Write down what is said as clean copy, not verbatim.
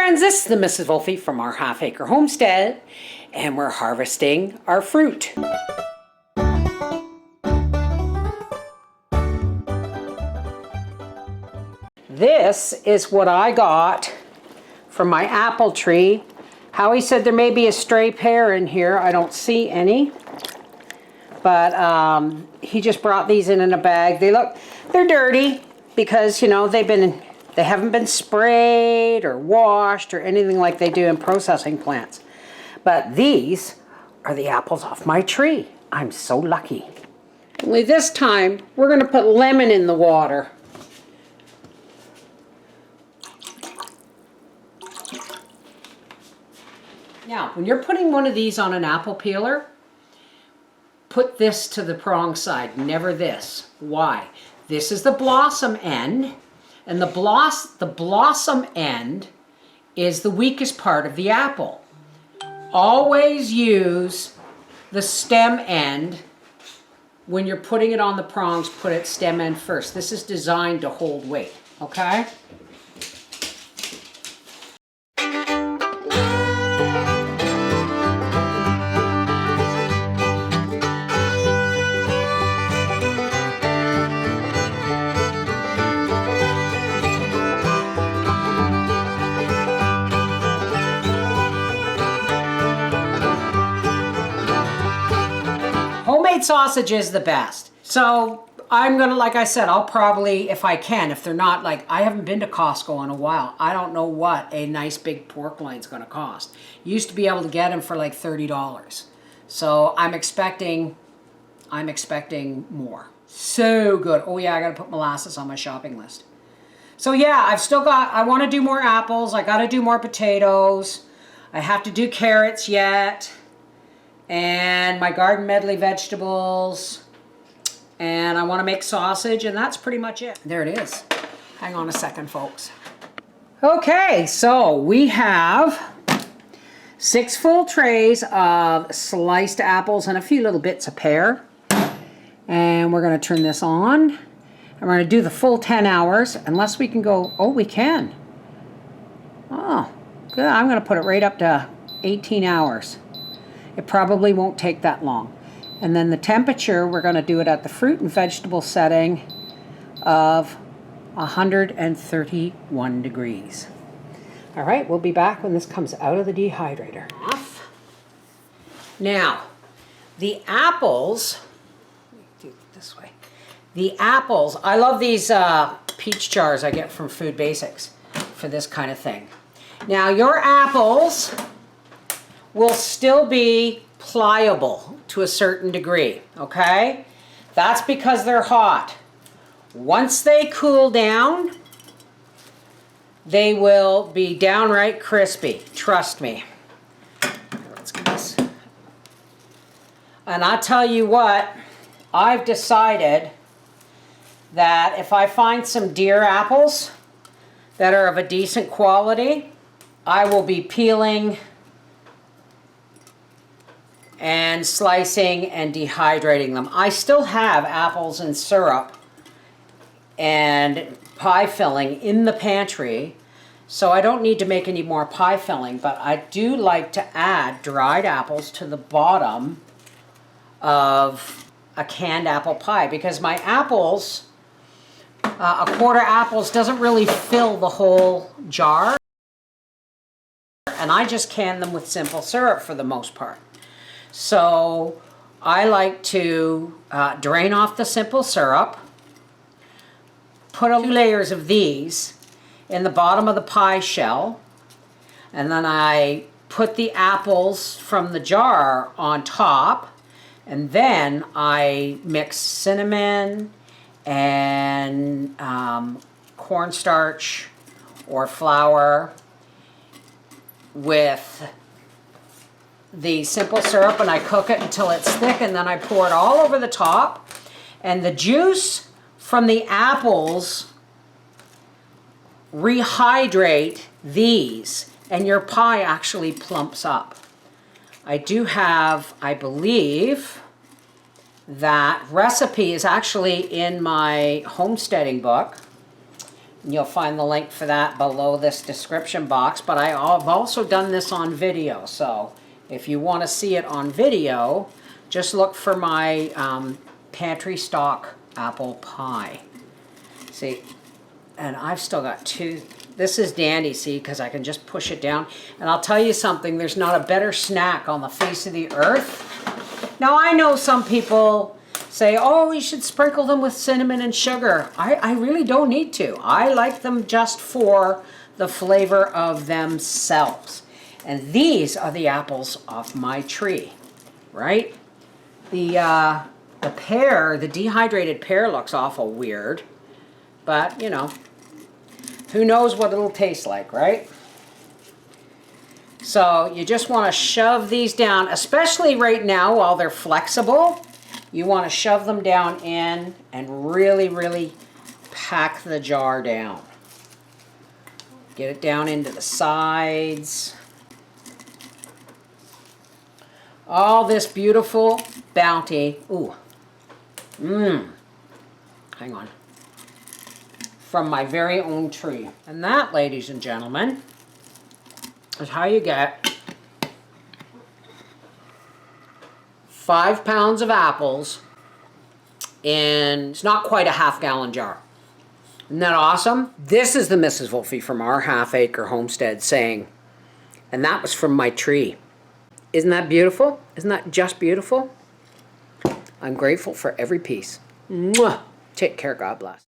friends, this is the Mrs. Wolfie from Our Half Acre Homestead, and we're harvesting our fruit. This is what I got from my apple tree. Howie said there may be a stray pear in here. I don't see any. But he just brought these in a bag. They're dirty because, you know, they haven't been sprayed or washed or anything like they do in processing plants. But these are the apples off my tree. I'm so lucky. Only this time, we're going to put lemon in the water. Now, when you're putting one of these on an apple peeler, put this to the prong side, never this. Why? This is the blossom end, and the blossom end is the weakest part of the apple. Always use the stem end. When you're putting it on the prongs, put it stem end first. This is designed to hold weight, okay? Homemade sausage is the best. So I'm gonna, like I said, I'll probably, if I can, if they're not, like, I haven't been to Costco in a while. I don't know what a nice big pork loin's gonna cost. Used to be able to get them for like $30. So I'm expecting more. So good. Oh yeah, I gotta put molasses on my shopping list. So yeah, I wanna do more apples. I gotta do more potatoes. I have to do carrots yet. And my garden medley vegetables, and I want to make sausage, and that's pretty much it. There it is. Hang on a second, folks. Okay, so we have 6 full trays of sliced apples and a few little bits of pear. And we're going to turn this on, and we're going to do the full 10 hours, unless we can go, oh, we can. Oh, good. I'm going to put it right up to 18 hours. It probably won't take that long. And then the temperature, we're going to do it at the fruit and vegetable setting of 131 degrees. All right, we'll be back when this comes out of the dehydrator. Now, the apples, let me do it this way. The apples, I love these peach jars I get from Food Basics for this kind of thing. Now, your apples will still be pliable to a certain degree, okay? That's because they're hot. Once they cool down, they will be downright crispy, trust me. Let's get this. And I'll tell you what, I've decided that if I find some deer apples that are of a decent quality, I will be peeling and slicing and dehydrating them. I still have apples and syrup and pie filling in the pantry, so I don't need to make any more pie filling, but I do like to add dried apples to the bottom of a canned apple pie, because my apples, a quarter apples doesn't really fill the whole jar, and I just can them with simple syrup for the most part. So I like to drain off the simple syrup, put 2 layers of these in the bottom of the pie shell, and then I put the apples from the jar on top, and then I mix cinnamon and cornstarch or flour with the simple syrup, and I cook it until it's thick, and then I pour it all over the top, and the juice from the apples rehydrate these, and your pie actually plumps up. I do have, I believe, that recipe is actually in my homesteading book. You'll find the link for that below this description box, but I've also done this on video, so if you want to see it on video, just look for my pantry stock apple pie. See, and I've still got 2. This is dandy, see, because I can just push it down. And I'll tell you something, there's not a better snack on the face of the earth. Now, I know some people say, oh, you should sprinkle them with cinnamon and sugar. I really don't need to. I like them just for the flavor of themselves. And these are the apples off my tree, right? The pear, the dehydrated pear looks awful weird, but you know, who knows what it'll taste like, right? So you just want to shove these down, especially right now while they're flexible. You want to shove them down in and really, really pack the jar down. Get it down into the sides. All this beautiful bounty. Ooh. Hang on. From my very own tree. And that, ladies and gentlemen, is how you get 5 pounds of apples in, it's not quite a half-gallon jar. Isn't that awesome? This is the Mrs. Wolfie from Our Half Acre Homestead saying, and that was from my tree. Isn't that beautiful? Isn't that just beautiful? I'm grateful for every piece. Mwah! Take care, God bless.